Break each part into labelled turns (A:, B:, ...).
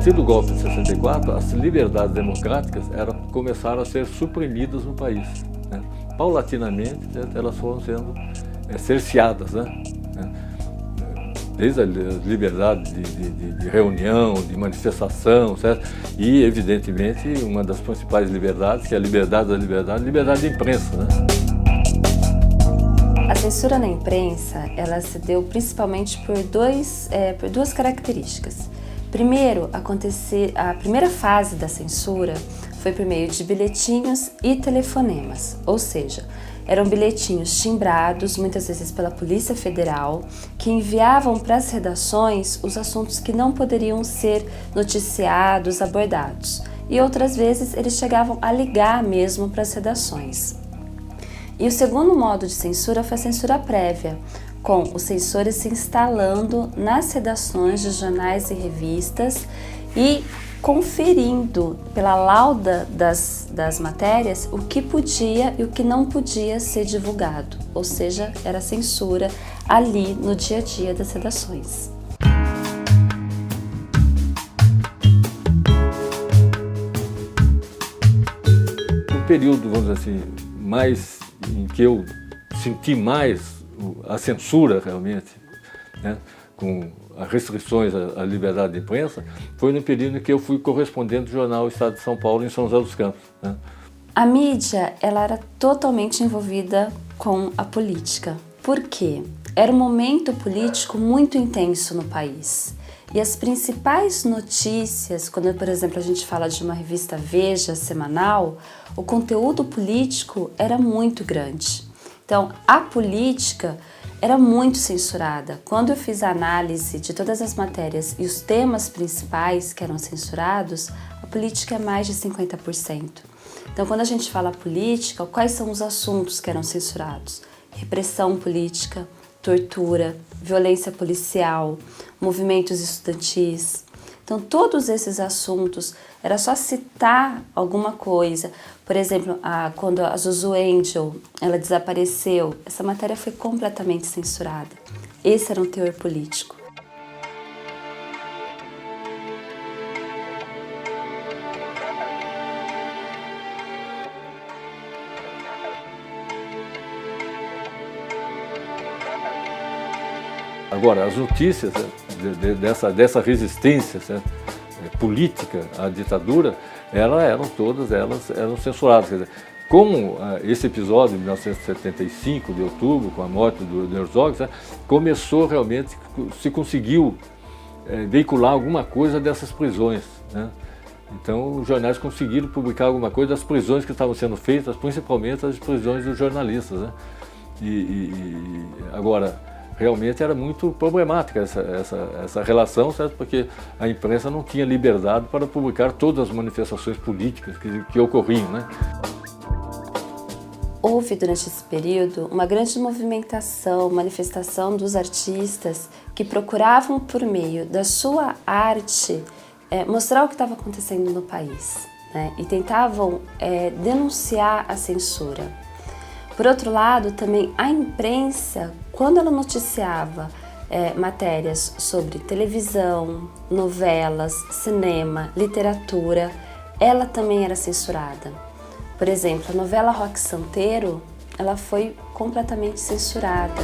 A: partir do golpe de 64, as liberdades democráticas começaram a ser suprimidas no país, né? Paulatinamente, elas foram sendo cerceadas, né? Desde a liberdade de reunião, de manifestação, certo? E, evidentemente, uma das principais liberdades, que é a liberdade da liberdade de imprensa, né?
B: A censura na imprensa, ela se deu principalmente por duas características. Primeiro, a primeira fase da censura foi por meio de bilhetinhos e telefonemas, ou seja, eram bilhetinhos timbrados, muitas vezes pela Polícia Federal, que enviavam para as redações os assuntos que não poderiam ser noticiados, abordados. E outras vezes eles chegavam a ligar mesmo para as redações. E o segundo modo de censura foi a censura prévia, com os censores se instalando nas redações de jornais e revistas e conferindo pela lauda das matérias o que podia e o que não podia ser divulgado, ou seja, era censura ali no dia a dia das redações.
A: O período, vamos dizer assim, mais em que eu senti mais a censura realmente, né, com as restrições à liberdade de imprensa, foi no período em que eu fui correspondente do jornal Estado de São Paulo em São José dos Campos, né?
B: A mídia, ela era totalmente envolvida com a política. Por quê? Era um momento político muito intenso no país. E as principais notícias, quando, por exemplo, a gente fala de uma revista Veja semanal, o conteúdo político era muito grande. Então, a política era muito censurada. Quando eu fiz a análise de todas as matérias e os temas principais que eram censurados, a política é mais de 50%. Então, quando a gente fala política, quais são os assuntos que eram censurados? Repressão política, tortura, violência policial, movimentos estudantis. Então, todos esses assuntos, era só citar alguma coisa. Por exemplo, quando a Zuzu Angel, ela desapareceu, essa matéria foi completamente censurada. Esse era um teor político.
A: Agora, as notícias dessa resistência política à ditadura, todas eram censuradas. Quer dizer, como esse episódio de 1975, de outubro, com a morte do Herzog, começou realmente, se conseguiu veicular alguma coisa dessas prisões, né? Então, os jornais conseguiram publicar alguma coisa das prisões que estavam sendo feitas, principalmente as prisões dos jornalistas, né? Agora, realmente era muito problemática essa relação, certo? Porque a imprensa não tinha liberdade para publicar todas as manifestações políticas que ocorriam, né?
B: Houve durante esse período uma grande manifestação dos artistas que procuravam, por meio da sua arte, mostrar o que estava acontecendo no país, né? E tentavam denunciar a censura. Por outro lado, também a imprensa, quando ela noticiava matérias sobre televisão, novelas, cinema, literatura, ela também era censurada. Por exemplo, a novela Roque Santeiro, ela foi completamente censurada.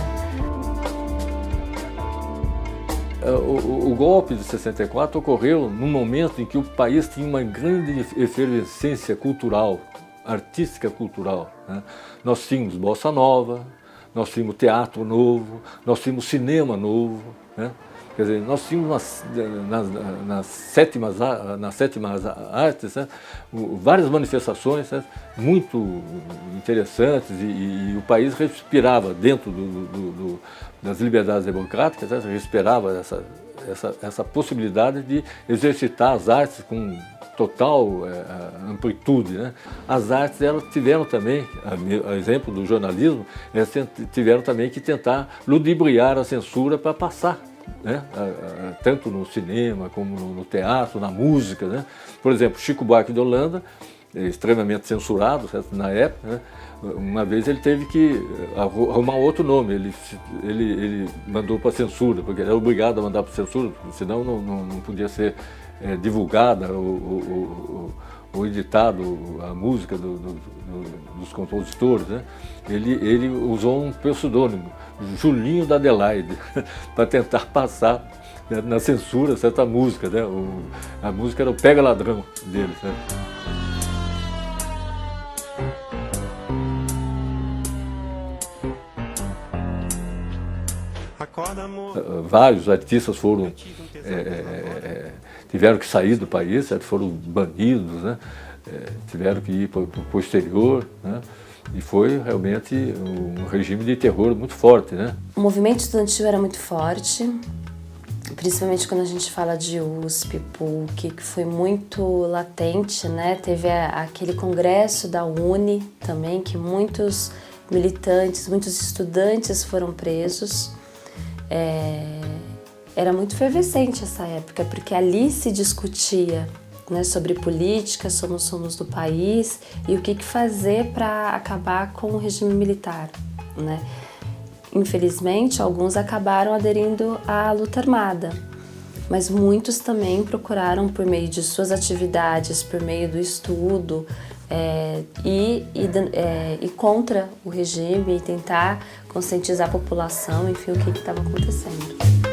A: O golpe de 64 ocorreu num momento em que o país tinha uma grande efervescência cultural, artística cultural, né? Nós tínhamos bossa nova, nós tínhamos teatro novo, nós tínhamos cinema novo, né? Quer dizer, nós tínhamos nas sétimas artes, né, várias manifestações, né, muito interessantes e o país respirava dentro das liberdades democráticas, né, respirava essa possibilidade de exercitar as artes com total amplitude, né? As artes, elas tiveram também, a exemplo do jornalismo, elas tiveram também que tentar ludibriar a censura para passar, né? Tanto no cinema como no teatro, na música, né? Por exemplo, Chico Buarque de Holanda, extremamente censurado, certo? Na época, né? Uma vez ele teve que arrumar outro nome, ele mandou para censura, porque ele era obrigado a mandar para censura, senão não podia ser divulgada ou editado a música dos compositores, né? Ele usou um pseudônimo, Julinho da Adelaide, para tentar passar, né, na censura certa música, né? A música era o Pega Ladrão deles, né? Vários artistas foram tiveram que sair do país, foram banidos, né? Tiveram que ir para o exterior, né? E foi realmente um regime de terror muito forte, né?
B: O movimento estudantil era muito forte, principalmente quando a gente fala de USP, PUC, que foi muito latente, né? Teve aquele congresso da UNE também, que muitos militantes, muitos estudantes foram presos. Era muito efervescente essa época, porque ali se discutia, né, sobre política, sobre os rumos do país e o que fazer para acabar com o regime militar, né? Infelizmente, alguns acabaram aderindo à luta armada, mas muitos também procuraram, por meio de suas atividades, por meio do estudo, ir contra o regime e tentar conscientizar a população, enfim, o que estava acontecendo.